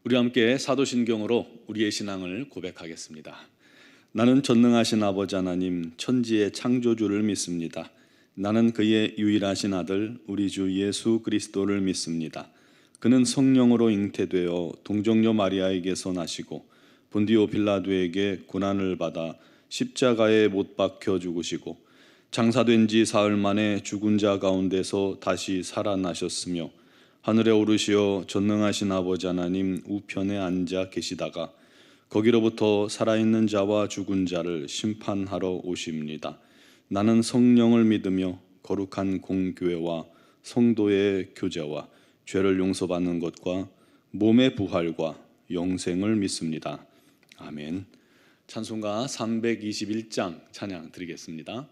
우리 함께 사도신경으로 우리의 신앙을 고백하겠습니다. 나는 전능하신 아버지 하나님 천지의 창조주를 믿습니다. 나는 그의 유일하신 아들 우리 주 예수 그리스도를 믿습니다. 그는 성령으로 잉태되어 동정녀 마리아에게서 나시고 본디오 빌라도에게 고난을 받아 십자가에 못 박혀 죽으시고 장사된 지 사흘 만에 죽은 자 가운데서 다시 살아나셨으며 하늘에 오르시어 전능하신 아버지 하나님 우편에 앉아 계시다가 거기로부터 살아있는 자와 죽은 자를 심판하러 오십니다. 나는 성령을 믿으며 거룩한 공교회와 성도의 교제와 죄를 용서받는 것과 몸의 부활과 영생을 믿습니다. 아멘. 찬송가 321장 찬양 드리겠습니다.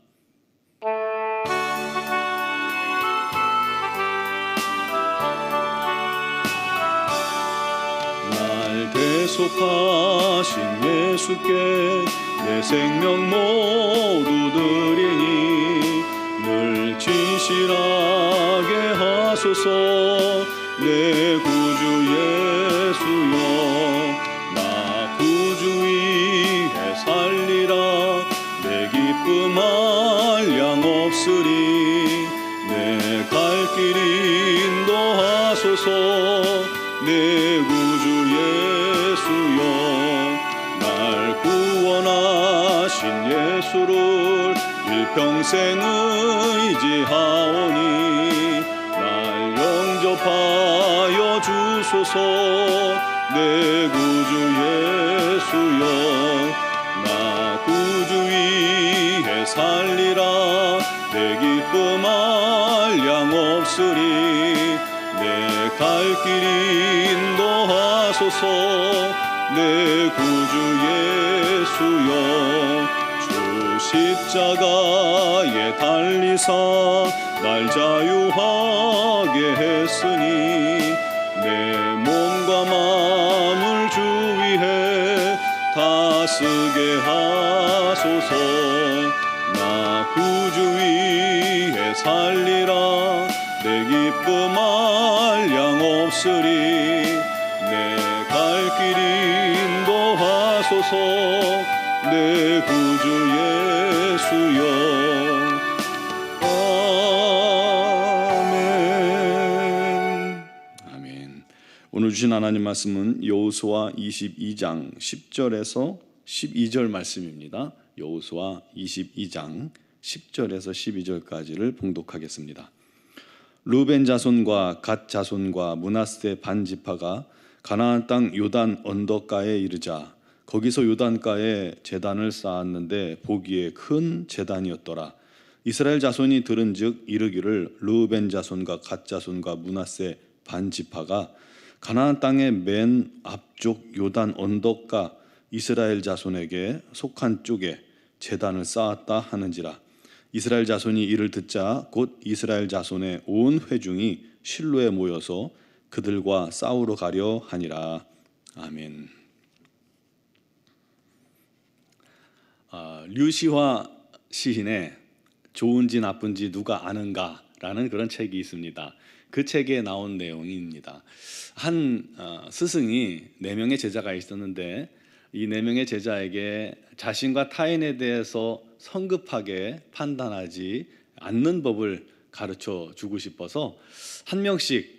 날 대속하신 예수께 내 생명 모두 드리니 늘 진실하게 하소서. 내 구주 예수여 나 구주 위에 살리라. 내 기쁨 한량 없으리. 내 갈 길 인도하소서. 내 구주 예수여 날 구원하신 예수를 일평생 의지하오니 날 영접하여 주소서. 내 구주 예수여 나 구주 위에 살리라. 내 기쁨 한량 없으리. 내 갈 길 인도하소서. 내 구주 예수여 주 십자가에 달리사 날 자유하게 했으니 내 몸과 마음을 주 위해 다스게 하소서. 나 구주 위에 살리라. 내 기쁨 한량 없으리. 내 갈 길 인도하소서. 내 구주 예수여 아멘. 아멘. 오늘 주신 하나님 말씀은 여호수아 22장 10절에서 12절 말씀입니다. 여호수아 22장 10절에서 12절까지를 봉독하겠습니다. 르벤 자손과 갓 자손과 므낫세 반 지파가 가나안 땅 요단 언덕가에 이르자 거기서 요단가에 제단을 쌓았는데 보기에 큰 제단이었더라. 이스라엘 자손이 들은즉 이르기를 르벤 자손과 갓 자손과 므낫세 반 지파가 가나안 땅의 맨 앞쪽 요단 언덕가 이스라엘 자손에게 속한 쪽에 제단을 쌓았다 하는지라. 이스라엘 자손이 이를 듣자 곧 이스라엘 자손의 온 회중이 실로에 모여서 그들과 싸우러 가려 하니라. 아멘. 류시화 시인의 좋은지 나쁜지 누가 아는가라는 그런 책이 있습니다. 그 책에 나온 내용입니다. 한 스승이 4명의 제자가 있었는데 이 4명의 제자에게 자신과 타인에 대해서 성급하게 판단하지 않는 법을 가르쳐 주고 싶어서 한 명씩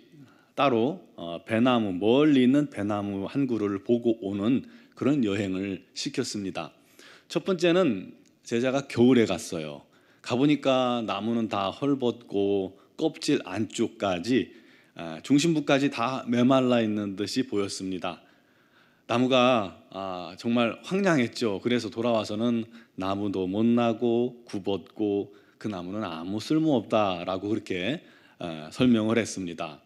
따로 배나무, 멀리 있는 배나무 한 그루를 보고 오는 그런 여행을 시켰습니다. 첫 번째는 제자가 겨울에 갔어요. 가보니까 나무는 다 헐벗고 껍질 안쪽까지 중심부까지 다 메말라 있는 듯이 보였습니다. 나무가 정말 황량했죠. 그래서 돌아와서는 나무도 못 나고 굽었고 그 나무는 아무 쓸모없다라고 그렇게 설명을 했습니다.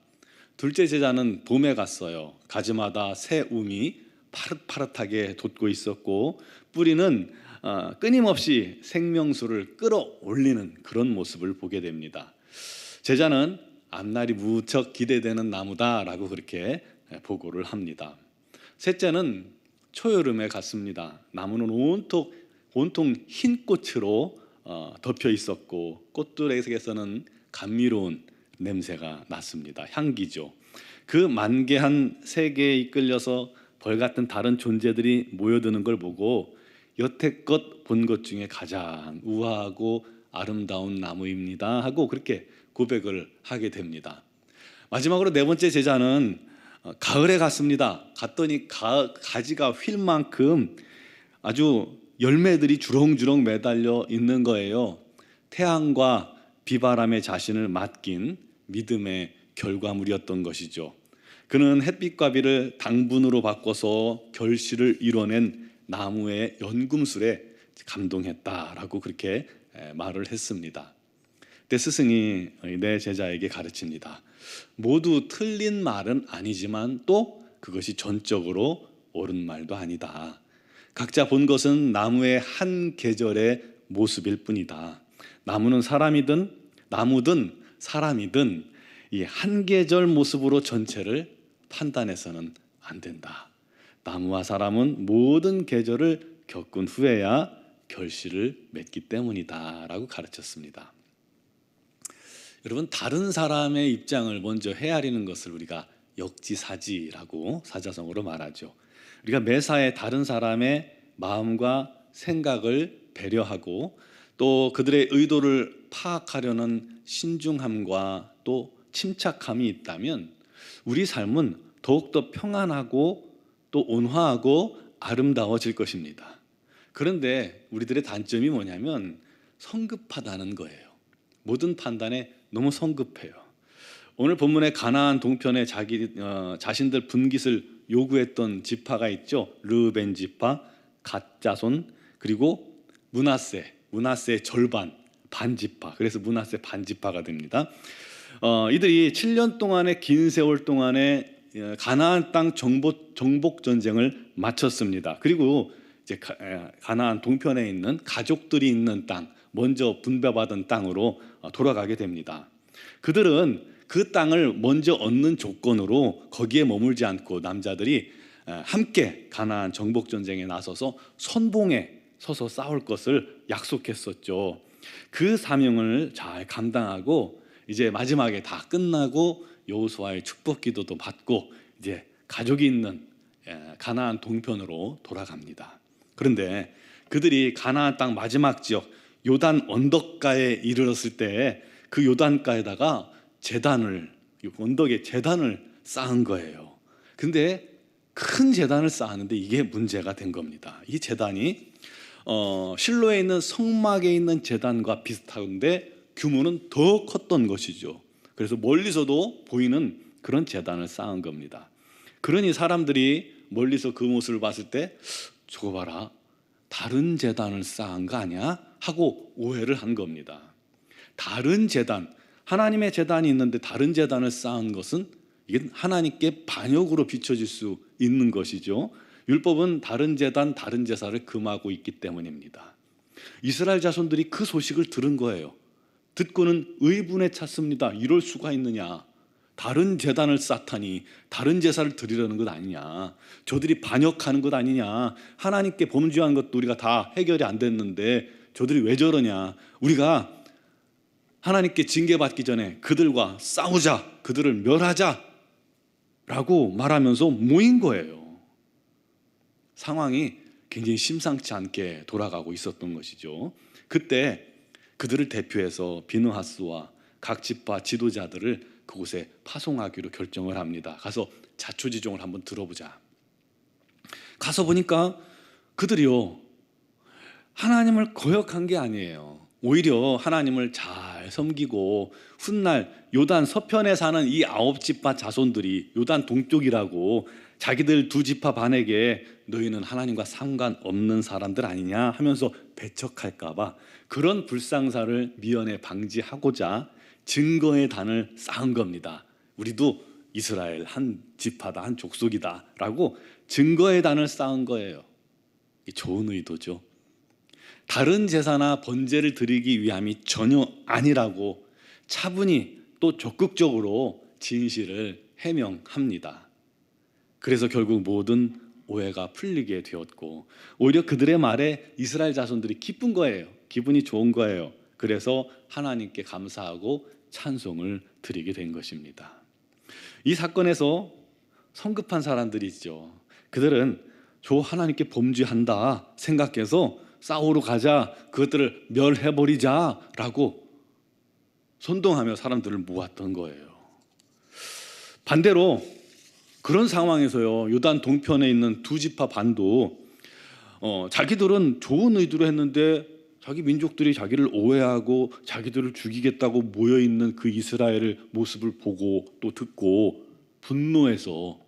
둘째 제자는 봄에 갔어요. 가지마다 새 움이 파릇파릇하게 돋고 있었고 뿌리는 끊임없이 생명수를 끌어올리는 그런 모습을 보게 됩니다. 제자는 앞날이 무척 기대되는 나무다라고 그렇게 보고를 합니다. 셋째는 초여름에 갔습니다. 나무는 온통 흰 꽃으로 덮여 있었고 꽃들에게서는 감미로운 냄새가 났습니다. 향기죠. 그 만개한 세계에 이끌려서 벌 같은 다른 존재들이 모여드는 걸 보고 여태껏 본 것 중에 가장 우아하고 아름다운 나무입니다 하고 그렇게 고백을 하게 됩니다. 마지막으로 네 번째 제자는 가을에 갔습니다. 갔더니 가지가 휠 만큼 아주 열매들이 주렁주렁 매달려 있는 거예요. 태양과 비바람에 자신을 맡긴 믿음의 결과물이었던 것이죠. 그는 햇빛과 비를 당분으로 바꿔서 결실을 이뤄낸 나무의 연금술에 감동했다라고 그렇게 말을 했습니다. 그때 스승이 내 제자에게 가르칩니다. 모두 틀린 말은 아니지만 또 그것이 전적으로 옳은 말도 아니다. 각자 본 것은 나무의 한 계절의 모습일 뿐이다. 나무든 사람이든 이 한 계절 모습으로 전체를 판단해서는 안 된다. 나무와 사람은 모든 계절을 겪은 후에야 결실을 맺기 때문이다 라고 가르쳤습니다. 여러분, 다른 사람의 입장을 먼저 헤아리는 것을 우리가 역지사지라고 사자성어로 말하죠. 우리가 매사에 다른 사람의 마음과 생각을 배려하고 또 그들의 의도를 파악하려는 신중함과 또 침착함이 있다면 우리 삶은 더욱더 평안하고 또 온화하고 아름다워질 것입니다. 그런데 우리들의 단점이 뭐냐면 성급하다는 거예요. 모든 판단에 너무 성급해요. 오늘 본문의 가나안 동편에 자신들 분깃을 요구했던 지파가 있죠. 르우벤 지파, 갓 자손, 그리고 므낫세의 절반, 반지파. 그래서 므낫세 반지파가 됩니다. 이들이 7년 동안의 긴 세월 동안에 가나안 땅 정복 전쟁을 마쳤습니다. 그리고 이제 가나안 동편에 있는 가족들이 있는 땅, 먼저 분배받은 땅으로 돌아가게 됩니다. 그들은 그 땅을 먼저 얻는 조건으로 거기에 머물지 않고 남자들이 함께 가나안 정복 전쟁에 나서서 선봉에 서서 싸울 것을 약속했었죠. 그 사명을 잘 감당하고 이제 마지막에 다 끝나고 여호수아의 축복 기도도 받고 이제 가족이 있는 가나안 동편으로 돌아갑니다. 그런데 그들이 가나안 땅 마지막 지역 요단 언덕가에 이르렀을 때 그 요단가에다가 언덕에 제단을 쌓은 거예요. 근데 큰 제단을 쌓았는데 이게 문제가 된 겁니다. 이 제단이 실로에 있는 성막에 있는 제단과 비슷한데 규모는 더 컸던 것이죠. 그래서 멀리서도 보이는 그런 제단을 쌓은 겁니다. 그러니 사람들이 멀리서 그 모습을 봤을 때 저거 봐라, 다른 제단을 쌓은 거 아니야? 하고 오해를 한 겁니다. 다른 제단, 하나님의 제단이 있는데 다른 제단을 쌓은 것은 이게 하나님께 반역으로 비춰질 수 있는 것이죠. 율법은 다른 제단, 다른 제사를 금하고 있기 때문입니다. 이스라엘 자손들이 그 소식을 들은 거예요. 듣고는 의분에 찼습니다. 이럴 수가 있느냐? 다른 제단을 쌓다니 다른 제사를 드리려는 것 아니냐? 저들이 반역하는 것 아니냐? 하나님께 범죄한 것도 우리가 다 해결이 안 됐는데 저들이 왜 저러냐? 우리가 하나님께 징계받기 전에 그들과 싸우자, 그들을 멸하자 라고 말하면서 모인 거예요. 상황이 굉장히 심상치 않게 돌아가고 있었던 것이죠. 그때 그들을 대표해서 비느하스와 각 지파 지도자들을 그곳에 파송하기로 결정을 합니다. 가서 자초지종을 한번 들어보자. 가서 보니까 그들이요, 하나님을 거역한 게 아니에요. 오히려 하나님을 잘 섬기고 훗날 요단 서편에 사는 이 9지파 자손들이 요단 동쪽이라고 자기들 2지파 반에게 너희는 하나님과 상관없는 사람들 아니냐 하면서 배척할까 봐 그런 불상사를 미연에 방지하고자 증거의 단을 쌓은 겁니다. 우리도 이스라엘 한 지파다, 한 족속이다 라고 증거의 단을 쌓은 거예요. 좋은 의도죠. 다른 제사나 번제를 드리기 위함이 전혀 아니라고 차분히 또 적극적으로 진실을 해명합니다. 그래서 결국 모든 오해가 풀리게 되었고 오히려 그들의 말에 이스라엘 자손들이 기쁜 거예요. 기분이 좋은 거예요. 그래서 하나님께 감사하고 찬송을 드리게 된 것입니다. 이 사건에서 성급한 사람들이 있죠. 그들은 저 하나님께 범죄한다 생각해서 싸우러 가자, 그것들을 멸해버리자 라고 선동하며 사람들을 모았던 거예요. 반대로 그런 상황에서요, 요단 동편에 있는 두 지파 반도 자기들은 좋은 의도로 했는데 자기 민족들이 자기를 오해하고 자기들을 죽이겠다고 모여있는 그 이스라엘의 모습을 보고 또 듣고 분노해서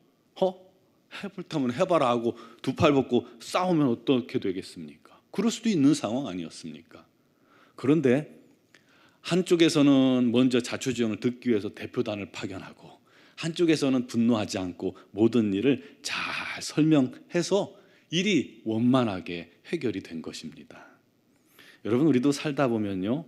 해볼타면 해봐라 하고 두 팔 벗고 싸우면 어떻게 되겠습니까? 그럴 수도 있는 상황 아니었습니까? 그런데 한쪽에서는 먼저 자초지종을 듣기 위해서 대표단을 파견하고, 한쪽에서는 분노하지 않고 모든 일을 잘 설명해서 일이 원만하게 해결이 된 것입니다. 여러분, 우리도 살다 보면요,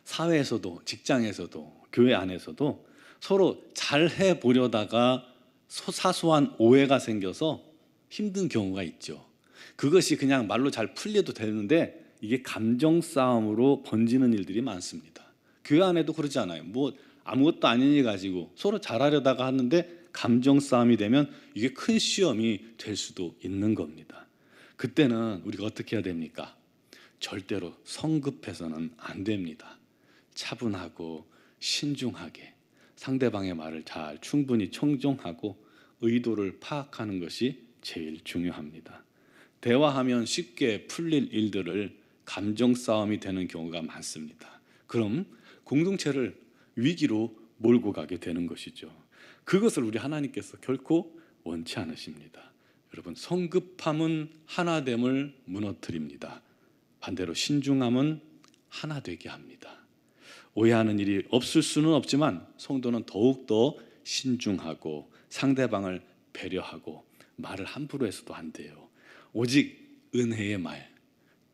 사회에서도 직장에서도 교회 안에서도 서로 잘 해보려다가 사소한 오해가 생겨서 힘든 경우가 있죠. 그것이 그냥 말로 잘 풀려도 되는데 이게 감정 싸움으로 번지는 일들이 많습니다. 교회 안에도 그러지 않아요. 뭐 아무것도 아닌 일 가지고 서로 잘하려다가 하는데 감정 싸움이 되면 이게 큰 시험이 될 수도 있는 겁니다. 그때는 우리가 어떻게 해야 됩니까? 절대로 성급해서는 안 됩니다. 차분하고 신중하게 상대방의 말을 잘 충분히 청정하고 의도를 파악하는 것이 제일 중요합니다. 대화하면 쉽게 풀릴 일들을 감정 싸움이 되는 경우가 많습니다. 그럼 공동체를 위기로 몰고 가게 되는 것이죠. 그것을 우리 하나님께서 결코 원치 않으십니다. 여러분, 성급함은 하나됨을 무너뜨립니다. 반대로 신중함은 하나 되게 합니다. 오해하는 일이 없을 수는 없지만 성도는 더욱더 신중하고 상대방을 배려하고 말을 함부로 해서도 안 돼요. 오직 은혜의 말,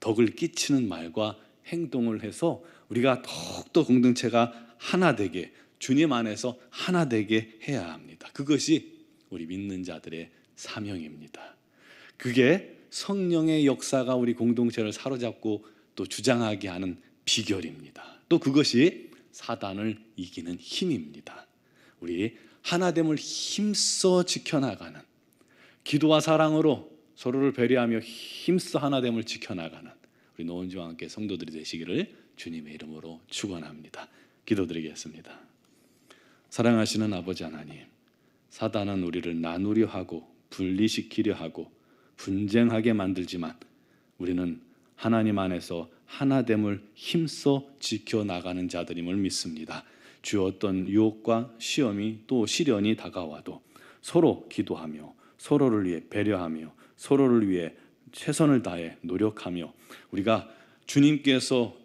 덕을 끼치는 말과 행동을 해서 우리가 더욱더 공동체가 하나 되게, 주님 안에서 하나 되게 해야 합니다. 그것이 우리 믿는 자들의 사명입니다. 그게 성령의 역사가 우리 공동체를 사로잡고 또 주장하게 하는 비결입니다. 또 그것이 사단을 이기는 힘입니다. 우리 하나됨을 힘써 지켜나가는, 기도와 사랑으로 서로를 배려하며 힘써 하나됨을 지켜나가는 우리 노은주와 함께 성도들이 되시기를 주님의 이름으로 축원합니다. 기도드리겠습니다. 사랑하시는 아버지 하나님, 사단은 우리를 나누려 하고 분리시키려 하고 분쟁하게 만들지만 우리는 하나님 안에서 하나됨을 힘써 지켜나가는 자들임을 믿습니다. 주여, 어떤 유혹과 시험이 또 시련이 다가와도 서로 기도하며 서로를 위해 배려하며 서로를 위해 최선을 다해 노력하며 우리가 주님께서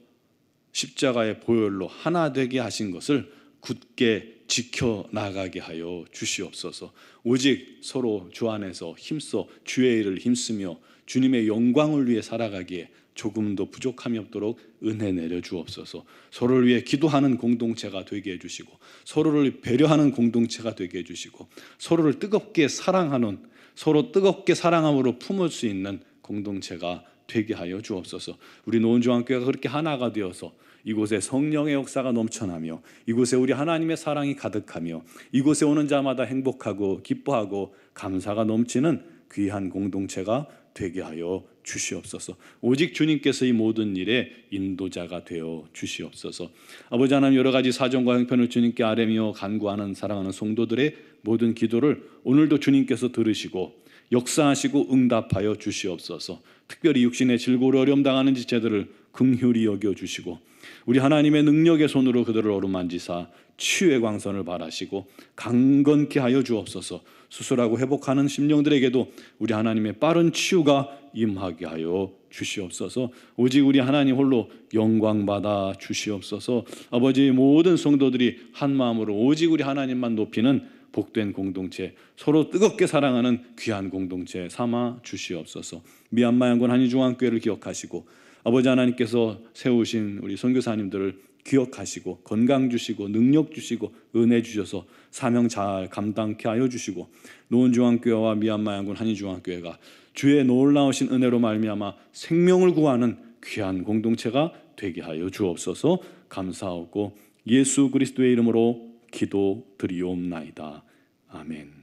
십자가의 보혈로 하나 되게 하신 것을 굳게 지켜나가게 하여 주시옵소서. 오직 서로 주 안에서 힘써 주의 일을 힘쓰며 주님의 영광을 위해 살아가기에 조금도 부족함이 없도록 은혜 내려 주옵소서. 서로를 위해 기도하는 공동체가 되게 해주시고 서로를 배려하는 공동체가 되게 해주시고 서로를 뜨겁게 사랑하는, 서로 뜨겁게 사랑함으로 품을 수 있는 공동체가 되게 하여 주옵소서. 우리 노은중앙교회가 그렇게 하나가 되어서 이곳에 성령의 역사가 넘쳐나며 이곳에 우리 하나님의 사랑이 가득하며 이곳에 오는 자마다 행복하고 기뻐하고 감사가 넘치는 귀한 공동체가 되게 하여 주시옵소서. 오직 주님께서 이 모든 일의 인도자가 되어 주시옵소서. 아버지 하나님, 여러 가지 사정과 형편을 주님께 아뢰며 간구하는 사랑하는 성도들의 모든 기도를 오늘도 주님께서 들으시고 역사하시고 응답하여 주시옵소서. 특별히 육신의 질고로 어려움 당하는 지체들을 긍휼히 여겨주시고 우리 하나님의 능력의 손으로 그들을 어루만지사 치유의 광선을 발하시고 강건케 하여 주옵소서. 수술하고 회복하는 심령들에게도 우리 하나님의 빠른 치유가 임하게 하여 주시옵소서. 오직 우리 하나님 홀로 영광받아 주시옵소서. 아버지, 모든 성도들이 한 마음으로 오직 우리 하나님만 높이는 복된 공동체, 서로 뜨겁게 사랑하는 귀한 공동체 삼아 주시옵소서. 미얀마 양군 한인중앙교회를 기억하시고 아버지 하나님께서 세우신 우리 선교사님들을 기억하시고 건강 주시고 능력 주시고 은혜 주셔서 사명 잘 감당케 하여 주시고 노은중앙교회와 미얀마 양군 한인중앙교회가 주의 놀라우신 은혜로 말미암아 생명을 구하는 귀한 공동체가 되게 하여 주옵소서. 감사하고 예수 그리스도의 이름으로 기도드리옵나이다. 아멘.